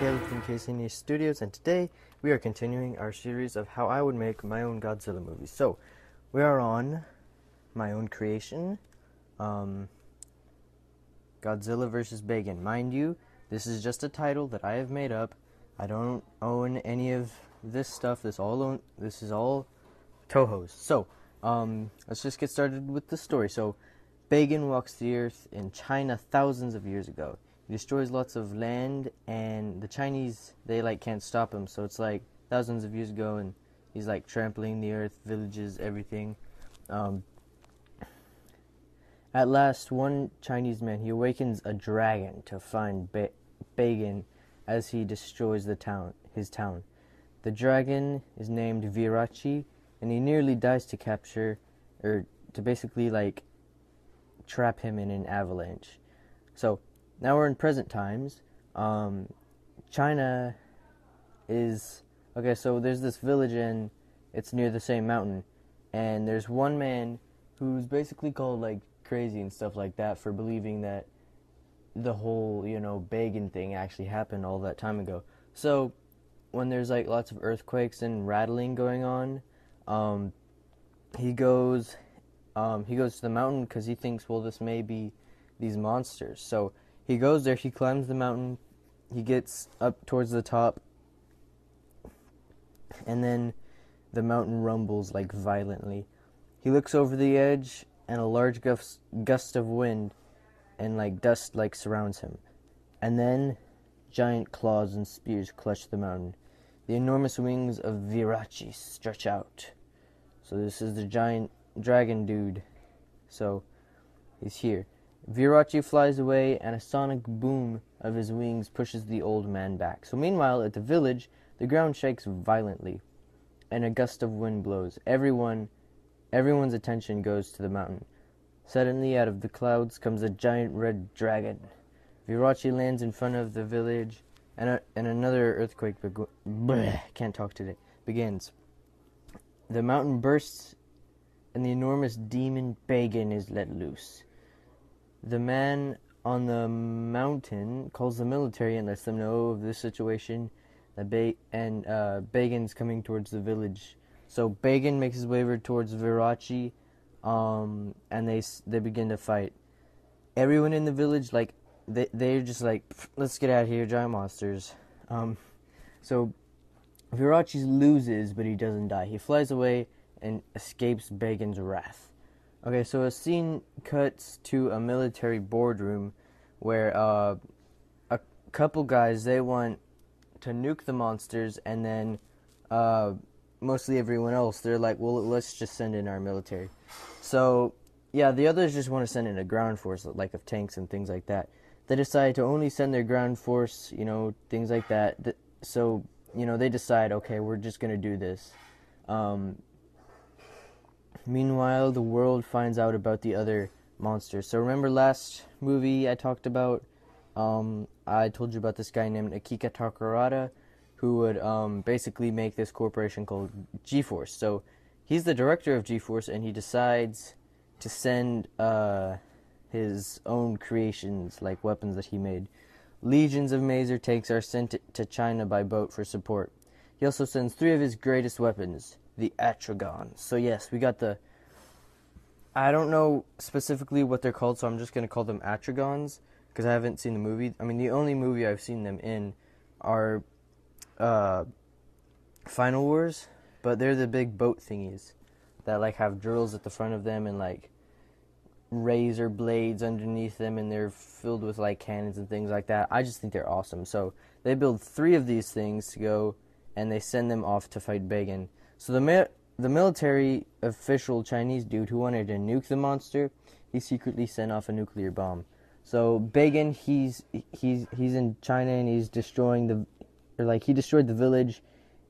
Caleb from KCNA Studios, and today we are continuing our series of how I would make my own Godzilla movie. So, we are on my own creation, Godzilla vs. Bagan. Mind you, this is just a title that I have made up. I don't own any of this stuff. This is all Toho's. So, let's just get started with the story. So, Bagan walks the earth in China thousands of years ago. He destroys lots of land, and the Chinese, they can't stop him. So it's thousands of years ago, and he's trampling the earth, villages, everything. At last, one Chinese man, he awakens a dragon to find Bagan as he destroys his town. The dragon is named Virachi, and he nearly dies to capture, or to basically trap him in an avalanche. So now we're in present times. China is okay. So there's this village, and it's near the same mountain, and there's one man who's basically called crazy and stuff like that for believing that the whole Bagan thing actually happened all that time ago. So when there's lots of earthquakes and rattling going on, he goes to the mountain because he thinks, well, this may be these monsters. So he goes there, he climbs the mountain, he gets up towards the top, and then the mountain rumbles violently. He looks over the edge, and a large gust of wind and dust surrounds him. And then giant claws and spears clutch the mountain. The enormous wings of Virachi stretch out. So this is the giant dragon dude. So he's here. Virachi flies away, and a sonic boom of his wings pushes the old man back. So meanwhile, at the village, the ground shakes violently, and a gust of wind blows. Everyone's attention goes to the mountain. Suddenly, out of the clouds comes a giant red dragon. Virachi lands in front of the village, and another earthquake begins. The mountain bursts, and the enormous demon Bagan is let loose. The man on the mountain calls the military and lets them know of this situation. Bagan's coming towards the village. So Bagan makes his way over towards Virachi, and they begin to fight. Everyone in the village, they're just let's get out of here, giant monsters. So Virachi loses, but he doesn't die. He flies away and escapes Bagan's wrath. Okay, so a scene cuts to a military boardroom where a couple guys, they want to nuke the monsters, and then mostly everyone else, they're well, let's just send in our military. So, yeah, the others just want to send in a ground force, of tanks and things like that. They decide to only send their ground force, things like that. So, they decide, okay, we're just going to do this. Meanwhile, the world finds out about the other monsters. So remember last movie I talked about, I told you about this guy named Akika Takarada, who would basically make this corporation called G-Force. So he's the director of G-Force, and he decides to send his own creations, weapons that he made. Legions of Maser tanks are sent to China by boat for support. He also sends 3 of his greatest weapons, the Atragons. So yes, we got I don't know specifically what they're called, so I'm just going to call them Atragons, because I haven't seen the movie. I mean, the only movie I've seen them in are Final Wars, but they're the big boat thingies that have drills at the front of them and razor blades underneath them, and they're filled with cannons and things like that. I just think they're awesome. So they build 3 of these things to go, and they send them off to fight Bagan. So the military official Chinese dude who wanted to nuke the monster, he secretly sent off a nuclear bomb. So Bagan, he's in China, and he's destroying he destroyed the village,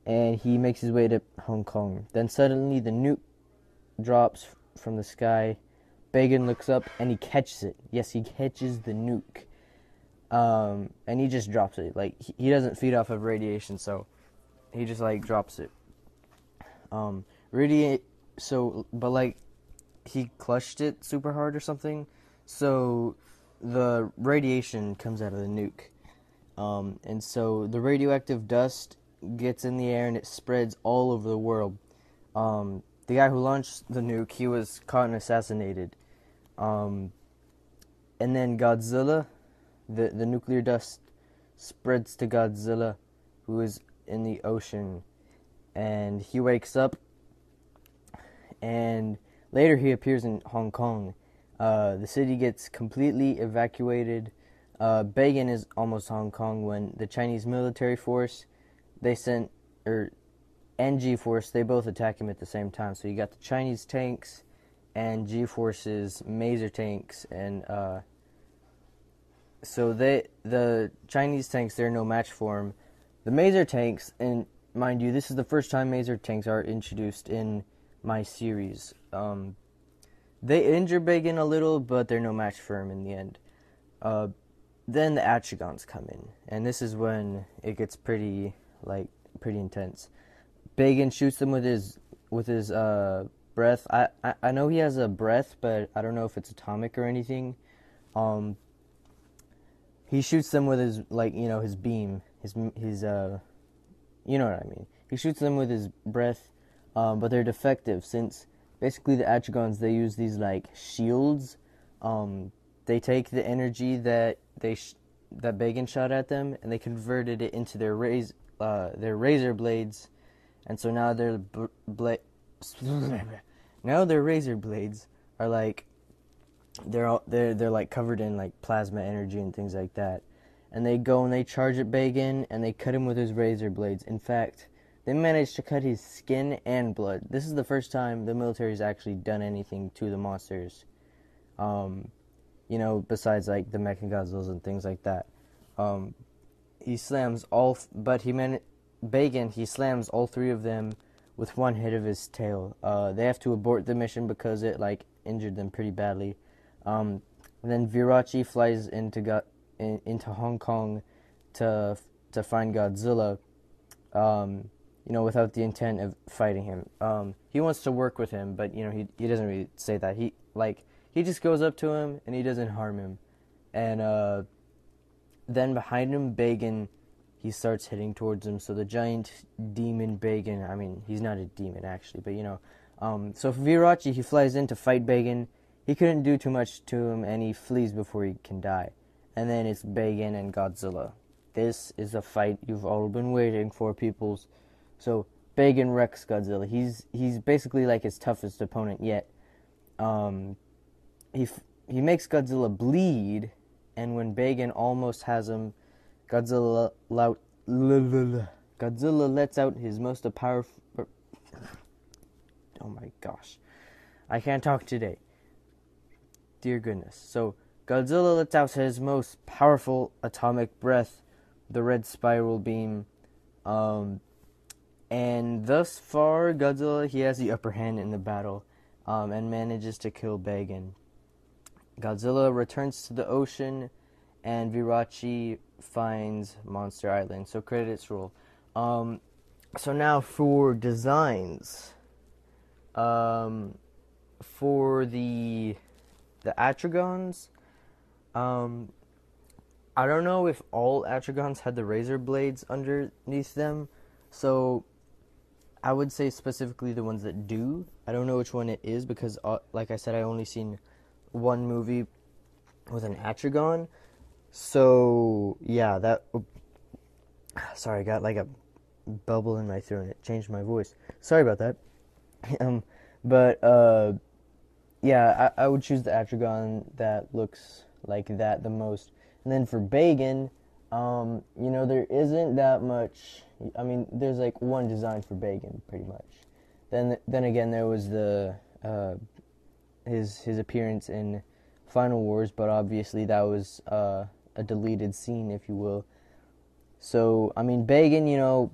and he makes his way to Hong Kong. Then suddenly the nuke drops from the sky. Bagan looks up, and he catches it. Yes, he catches the nuke. And he just drops it. He doesn't feed off of radiation, so he just drops it. He clutched it super hard or something, so the radiation comes out of the nuke. And so the radioactive dust gets in the air and it spreads all over the world. The guy who launched the nuke, he was caught and assassinated. Um, and then Godzilla, the nuclear dust spreads to Godzilla, who is in the ocean. And he wakes up, and later he appears in Hong Kong. The city gets completely evacuated. Bagan is almost Hong Kong when the Chinese military force, they sent, and G-Force, they both attack him at the same time. So you got the Chinese tanks and G-Force's Maser tanks, and so the Chinese tanks, they're no match for him. The Maser tanks, and mind you, this is the first time Maser tanks are introduced in my series. They injure Bagan a little, but they're no match for him in the end. Then the Atrigons come in, and this is when it gets pretty intense. Bagan shoots them with his breath. I know he has a breath, but I don't know if it's atomic or anything. He shoots them with his his beam, his you know what I mean. He shoots them with his breath, but they're defective since basically the Atrigons, they use these shields. They take the energy that that Bagan shot at them, and they converted it into their razor blades, and so now now their razor blades are they're covered in plasma energy and things like that. And they go and they charge at Bagan and they cut him with his razor blades. In fact, they managed to cut his skin and blood. This is the first time the military's actually done anything to the monsters. Besides the Mechagodzillas and things like that. He slams Bagan, he slams all three of them with one hit of his tail. They have to abort the mission because it injured them pretty badly. Then Virachi flies into Hong Kong to find Godzilla, without the intent of fighting him. He wants to work with him, but he doesn't really say that. He just goes up to him and he doesn't harm him. And then behind him, Bagan, he starts heading towards him. So the giant demon Bagan, I mean, he's not a demon actually, but so Virachi, he flies in to fight Bagan. He couldn't do too much to him, and he flees before he can die. And then it's Bagan and Godzilla. This is the fight you've all been waiting for, peoples. So Bagan wrecks Godzilla. He's basically his toughest opponent yet. He makes Godzilla bleed, and when Bagan almost has him, Godzilla lets out his most powerful. Oh my gosh, I can't talk today. Dear goodness. So Godzilla lets out his most powerful atomic breath, the red spiral beam, and thus far Godzilla, he has the upper hand in the battle, and manages to kill Bagan. Godzilla returns to the ocean, and Virachi finds Monster Island. So credits roll. So now for designs. For the Atrigons, I don't know if all Atrigons had the razor blades underneath them, so I would say specifically the ones that do. I don't know which one it is because, like I said, I only seen one movie with an Atrigon. So yeah, sorry, I got a bubble in my throat and it changed my voice. Sorry about that. Yeah, I would choose the Atrigon that looks like that the most. And then for Bagan, there isn't that much. I mean, there's one design for Bagan, pretty much. Then again, there was the his appearance in Final Wars, but obviously that was a deleted scene, if you will. So I mean, Bagan,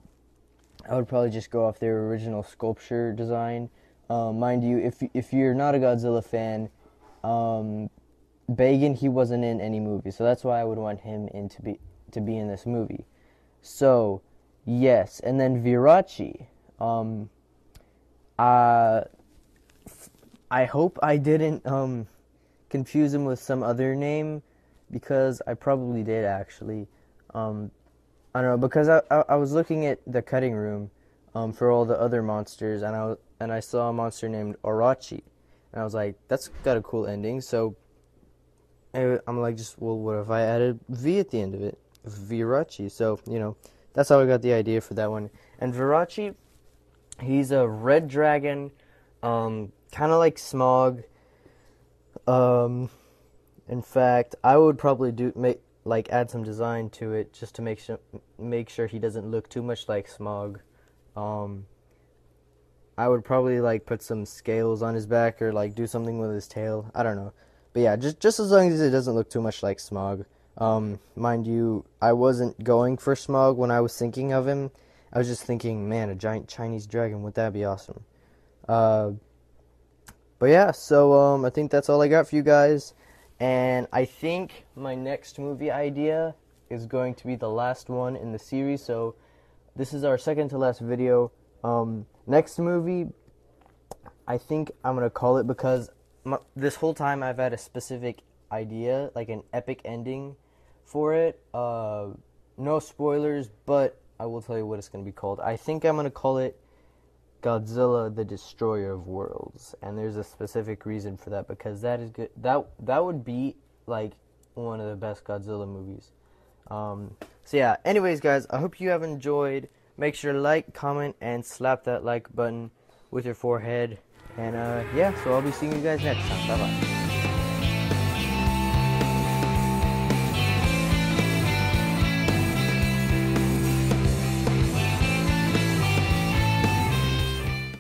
I would probably just go off their original sculpture design. Mind you, if you're not a Godzilla fan, Bagan, he wasn't in any movie, so that's why I would want him to be in this movie. So yes, and then Virachi. I hope I didn't confuse him with some other name, because I probably did actually. I don't know, because I was looking at the cutting room for all the other monsters, and I saw a monster named Orochi, and I was like, that's got a cool ending. So I'm like, just, well, what if I added V at the end of it, Virachi? So that's how I got the idea for that one. And Virachi, he's a red dragon, kind of like Smog. In fact, I would probably add some design to it just to make sure he doesn't look too much like Smog. I would probably like put some scales on his back or like do something with his tail. I don't know, but yeah, just as long as it doesn't look too much like Smog. Mind you, I wasn't going for Smog when I was thinking of him. I was just thinking, man, a giant Chinese dragon, would that be awesome? But yeah, so I think that's all I got for you guys. And I think my next movie idea is going to be the last one in the series. So this is our second to last video. Next movie, I think I'm going to call it, because this whole time I've had a specific idea, like an epic ending for it. No spoilers, but I will tell you what it's going to be called. I think I'm going to call it Godzilla, the Destroyer of Worlds, and there's a specific reason for that, because that is good. That would be like one of the best Godzilla movies. So yeah. Anyways, guys, I hope you have enjoyed. Make sure to like, comment, and slap that like button with your forehead. And yeah, so I'll be seeing you guys next time. Bye bye.